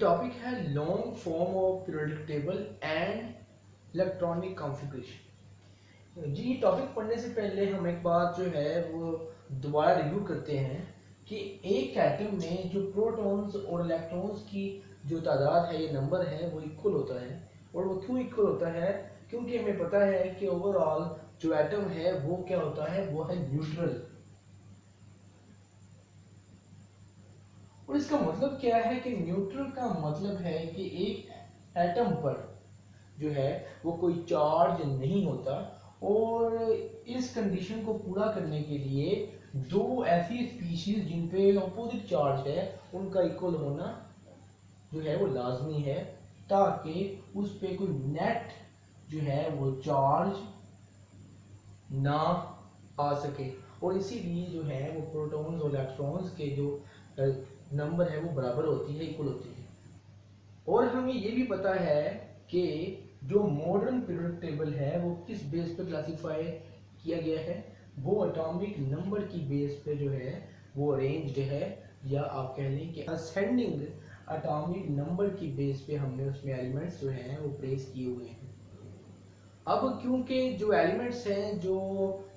Topic है long form of periodic table and electronic configuration. जी, topic पढ़ने से पहले हम एक बात जो है वो दोबारा रिव्यू करते हैं कि एक एटम में जो प्रोटॉन्स और इलेक्ट्रॉन्स की जो तादाद है, ये नंबर है, वो इक्वल होता है। और वो क्यों इक्वल होता है? क्योंकि हमें पता है कि ओवरऑल जो एटम है वो क्या होता है, वो है न्यूट्रल। और इसका मतलब क्या है कि न्यूट्रल का मतलब है कि एक एटम पर जो है वो कोई चार्ज नहीं होता। और इस कंडीशन को पूरा करने के लिए दो ऐसी स्पीशीज जिन पे अपोजिट चार्ज है उनका इक्वल होना जो है वो लाजमी है, ताकि उस पे कोई नेट जो है वो चार्ज ना आ सके। और इसीलिए जो है वो प्रोटॉन्स और इलेक्ट्रॉन्स के जो नंबर है वो बराबर होती है, इक्वल होती है। और हमें ये भी पता है कि जो मॉडर्न पीरियोडिक टेबल है वो किस बेस पे क्लासिफाई किया गया है, वो एटॉमिक नंबर की बेस पे जो है वो अरेंज्ड है, या आप कह लें कि असेंडिंग एटॉमिक नंबर की बेस पे हमने उसमें एलिमेंट्स जो हैं वो प्लेस किए हुए हैं। अब क्योंकि जो एलिमेंट्स हैं जो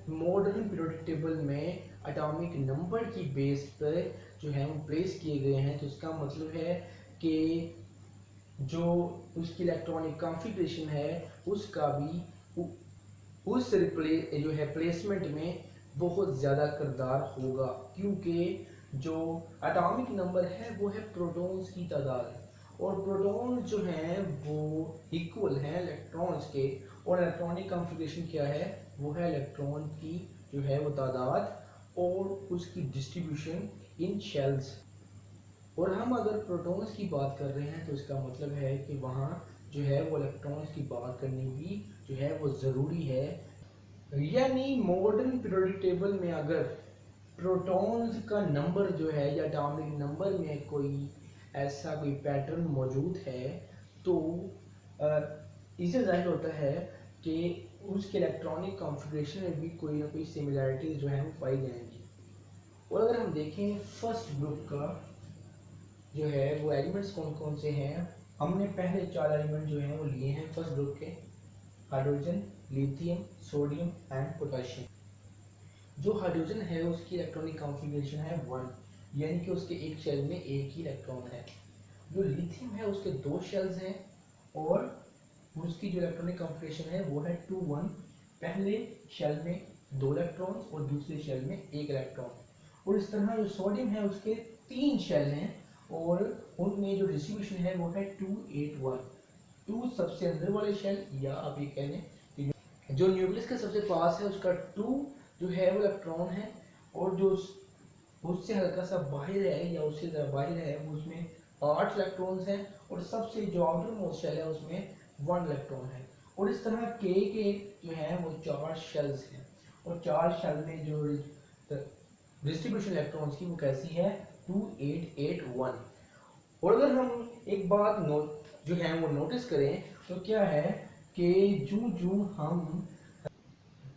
मॉडर्न पीरियोडिक टेबल में एटॉमिक नंबर की बेस पर जो है वो प्लेस किए गए हैं, तो इसका मतलब है कि जो उसकी इलेक्ट्रॉनिक कॉन्फ़िगरेशन है उसका भी उस जो है प्लेसमेंट में बहुत ज़्यादा किरदार होगा। क्योंकि जो एटॉमिक नंबर है वो है प्रोटॉन्स की तादाद, और प्रोटॉन्स जो हैं वो इक्वल हैं इलेक्ट्रॉन्स के। और इलेक्ट्रॉनिक कॉन्फ़िगरेशन क्या है, वो है इलेक्ट्रॉन की जो है वो तादाद और उसकी डिस्ट्रीब्यूशन इन शेल्स। और हम अगर प्रोटॉन्स की बात कर रहे हैं तो इसका मतलब है कि वहाँ जो है वो इलेक्ट्रॉन्स की बात करनी भी जो है वो ज़रूरी है। यानी मॉडर्न पीरियोडिक टेबल में अगर प्रोटॉन्स का नंबर जो है या एटॉमिक नंबर में कोई ऐसा कोई पैटर्न मौजूद है, तो इससे जाहिर होता है कि उसके इलेक्ट्रॉनिक कॉन्फ़िगरेशन में भी कोई ना कोई सिमिलैरिटीज़ जो हैं वो पाई जाएंगी। और अगर हम देखें फर्स्ट ग्रुप का जो है वो एलिमेंट्स कौन कौन से हैं, हमने पहले 4 एलिमेंट जो हैं वो लिए हैं फर्स्ट ग्रुप के: hydrogen, lithium, sodium and potassium. जो हाइड्रोजन है उसकी इलेक्ट्रॉनिक कॉन्फ़िगरेशन है 1, यानी कि उसके एक शेल में एक ही इलेक्ट्रॉन है। जो लिथियम है उसके 2 शेल्स हैं और उसकी जो इलेक्ट्रॉनिक कॉन्फ़िगरेशन है वो है 2 1। पहले शेल में 2 इलेक्ट्रॉन और दूसरे शेल में 1 इलेक्ट्रॉन। और इस तरह जो सोडियम है उसके 3 शेल हैं और उनमें जो डिस्ट्रीब्यूशन है वो है 2 8 1। 2 सबसे अंदर वाले शेल, या आप ये कह लें कि जो न्यूक्लियस के सबसे पास है उसका 2 जो है वो इलेक्ट्रॉन है, और जो उससे हल्का सा बाहर है या उससे ज़्यादा बाहर है वो उसमें 8 इलेक्ट्रॉन्स हैं, और सबसे जो आउटर मोस्ट शेल है उसमें 1 इलेक्ट्रॉन है। और इस तरह के जो है वो 4 शेल्स हैं, और 4 शेल में जो डिस्ट्रीब्यूशन इलेक्ट्रॉन्स की वो कैसी है, 2 8 8 1। और अगर हम एक बात जो है वो नोटिस करें तो क्या है कि जो हम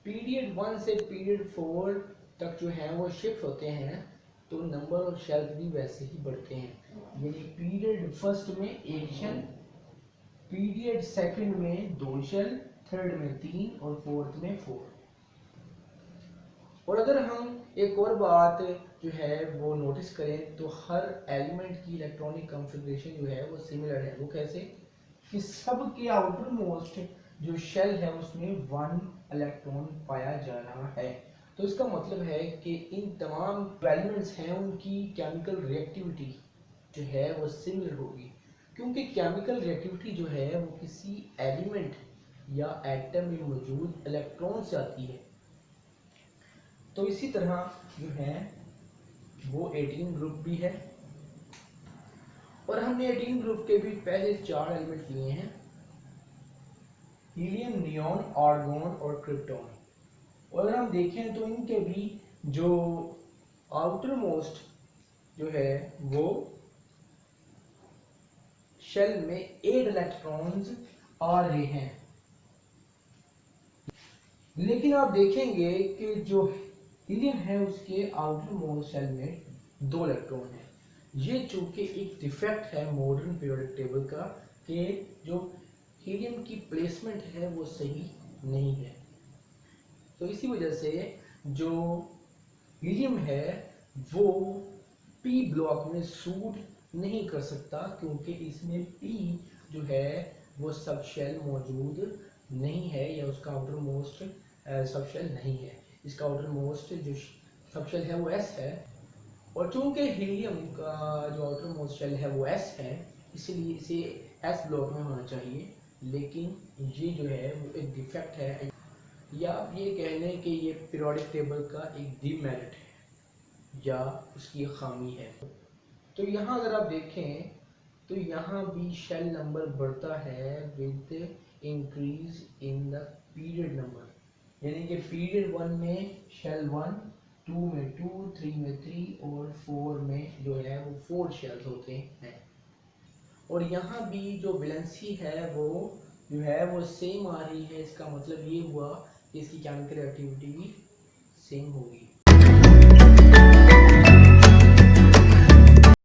पीरियड 1 से पीरियड 4 तक जो है वो शिफ्ट होते हैं, तो नंबर ऑफ शेल्स भी वैसे ही बढ़ते हैं। यानी पीरियड फर्स्ट में 1 शेल, पीरियड सेकंड में 2 शेल, थर्ड में 3 और फोर्थ में 4। और अगर हम एक और बात जो है वो नोटिस करें तो हर एलिमेंट की इलेक्ट्रॉनिक कॉन्फ़िगरेशन जो है वो सिमिलर है। वो कैसे कि सब के आउटर मोस्ट जो शेल है उसमें 1 इलेक्ट्रॉन पाया जा रहा है। तो इसका मतलब है कि इन तमाम एलिमेंट्स हैं उनकी केमिकल रिएक्टिविटी जो है वो सिमिलर होगी, क्योंकि केमिकल रिएक्टिविटी जो है वो किसी एलिमेंट या एटम में मौजूद इलेक्ट्रॉन से आती है। तो इसी तरह जो है वो 18 ग्रुप भी है, और हमने 18 ग्रुप के भी पहले 4 एलिमेंट लिए हैं: हीलियम, नियॉन, आर्गॉन और क्रिप्टॉन। और अगर हम देखें तो इनके भी जो आउटर मोस्ट जो है वो शेल में 8 इलेक्ट्रॉन्स आ रहे हैं। लेकिन आप देखेंगे कि जो हीलियम है उसके आउटर मोस्ट शेल में 2 इलेक्ट्रॉन है, ये चूंकि एक डिफेक्ट है मॉडर्न पीरियोडिक टेबल का कि जो हीलियम की प्लेसमेंट है वो सही नहीं है। तो इसी वजह से जो हीलियम है वो पी ब्लॉक में सूट नहीं कर सकता, क्योंकि इसमें पी जो है वो सब शेल मौजूद नहीं है, या उसका आउटर मोस्ट सब शेल नहीं है। इसका आउटर मोस्ट जो सब शेल है वो एस है, और चूंकि हीलियम का जो आउटर मोस्ट शेल है वो एस है, इसलिए इसे एस ब्लॉक में होना चाहिए। लेकिन ये जो है वो एक डिफेक्ट है, या आप ये कह लें कि ये पीरियोडिक टेबल का एक डीमेरिट है या उसकी खामी है। तो यहाँ अगर आप देखें तो यहाँ भी शेल नंबर बढ़ता है with increase in the period number, यानी कि पीरियड 1 में शेल 1, 2 में 2, 3 में 3 और 4 में जो है वो 4 शेल्स होते हैं। और यहाँ भी जो वैलेंसी है वो जो है वो सेम आ रही है। इसका मतलब ये हुआ कि इसकी केमिकल एक्टिविटी भी सेम होगी।